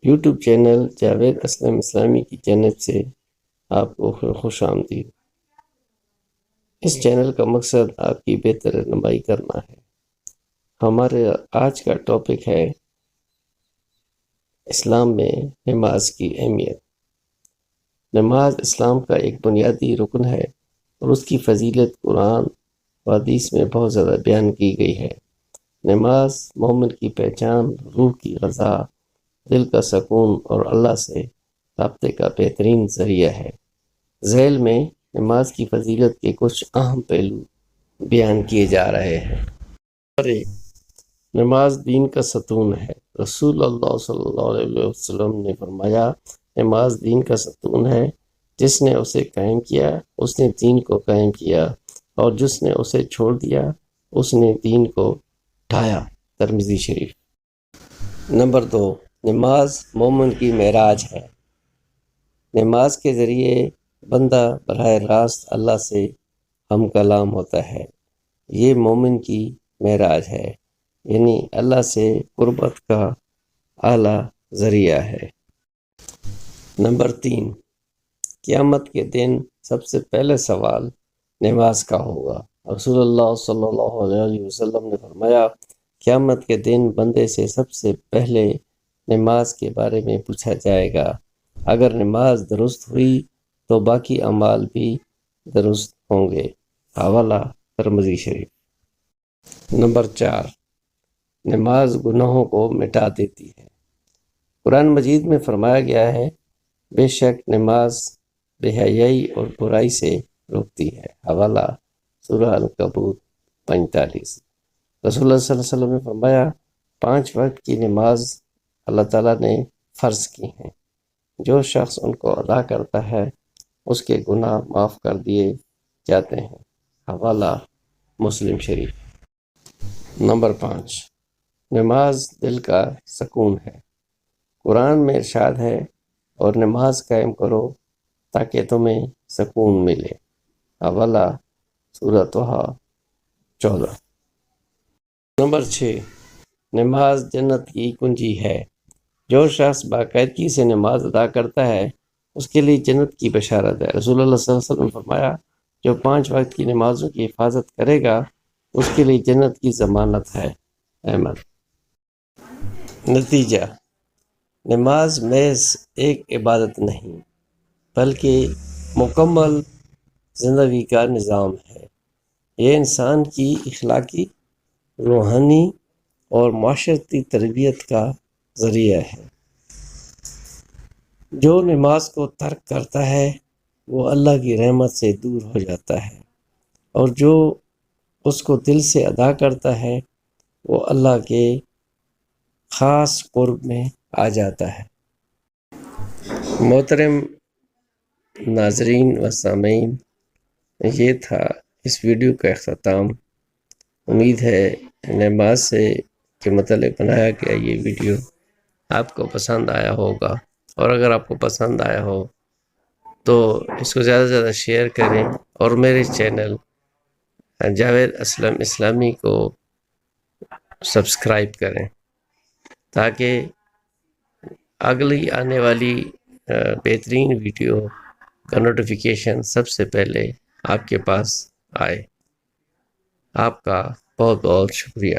YouTube channel Javed Aslam اسلامی کی جانب سے آپ کو خوش آمدید۔ اس چینل کا مقصد آپ کی بہتر رہنمائی کرنا ہے۔ ہمارے آج کا ٹاپک ہے اسلام میں نماز کی اہمیت۔ نماز اسلام کا ایک بنیادی رکن ہے اور اس کی فضیلت قرآن و حدیث میں بہت زیادہ بیان کی گئی ہے۔ نماز مومن کی پہچان، روح کی غذا، دل کا سکون اور اللہ سے رابطے کا بہترین ذریعہ ہے۔ ذیل میں نماز کی فضیلت کے کچھ اہم پہلو بیان کیے جا رہے ہیں۔ نماز دین کا ستون ہے۔ رسول اللہ صلی اللہ علیہ وسلم نے فرمایا، نماز دین کا ستون ہے، جس نے اسے قائم کیا اس نے دین کو قائم کیا، اور جس نے اسے چھوڑ دیا اس نے دین کو ڈھایا۔ ترمذی شریف۔ نمبر 2، نماز مومن کی معراج ہے۔ نماز کے ذریعے بندہ براہ راست اللہ سے ہم کلام ہوتا ہے۔ یہ مومن کی معراج ہے، یعنی اللہ سے قربت کا اعلیٰ ذریعہ ہے۔ نمبر 3، قیامت کے دن سب سے پہلے سوال نماز کا ہوگا۔ رسول اللہ صلی اللہ علیہ وسلم نے فرمایا، قیامت کے دن بندے سے سب سے پہلے نماز کے بارے میں پوچھا جائے گا۔ اگر نماز درست ہوئی تو باقی اعمال بھی درست ہوں گے۔ حوالہ ترمذی شریف۔ نمبر 4، نماز گناہوں کو مٹا دیتی ہے۔ قرآن مجید میں فرمایا گیا ہے، بے شک نماز بے حیائی اور برائی سے روکتی ہے۔ حوالہ سورہ العنکبوت 45۔ رسول اللہ صلی اللہ علیہ وسلم نے فرمایا، 5 وقت کی نماز اللہ تعالیٰ نے فرض کی ہیں۔ جو شخص ان کو ادا کرتا ہے اس کے گناہ معاف کر دیے جاتے ہیں۔ حوالہ مسلم شریف۔ نمبر 5، نماز دل کا سکون ہے۔ قرآن میں ارشاد ہے، اور نماز قائم کرو تاکہ تمہیں سکون ملے۔ حوالہ سورہ طٰہٰ 14۔ نمبر 6، نماز جنت کی کنجی ہے۔ جو شخص باقاعدگی سے نماز ادا کرتا ہے اس کے لیے جنت کی بشارت ہے۔ رسول اللہ صلی اللہ علیہ وسلم نے فرمایا، جو 5 وقت کی نمازوں کی حفاظت کرے گا اس کے لیے جنت کی ضمانت ہے۔ احمد۔ نتیجہ، نماز محض ایک عبادت نہیں بلکہ مکمل زندگی کا نظام ہے۔ یہ انسان کی اخلاقی، روحانی اور معاشرتی تربیت کا ذریعہ ہے۔ جو نماز کو ترک کرتا ہے وہ اللہ کی رحمت سے دور ہو جاتا ہے، اور جو اس کو دل سے ادا کرتا ہے وہ اللہ کے خاص قرب میں آ جاتا ہے۔ محترم ناظرین و سامعین، یہ تھا اس ویڈیو کا اختتام۔ امید ہے نماز کے متعلق بنایا گیا یہ ویڈیو آپ کو پسند آیا ہوگا، اور اگر آپ کو پسند آیا ہو تو اس کو زیادہ سے زیادہ شیئر کریں، اور میرے چینل جاوید اسلم اسلامی کو سبسکرائب کریں تاکہ اگلی آنے والی بہترین ویڈیو کا نوٹیفیکیشن سب سے پہلے آپ کے پاس آئے۔ آپ کا بہت بہت شکریہ۔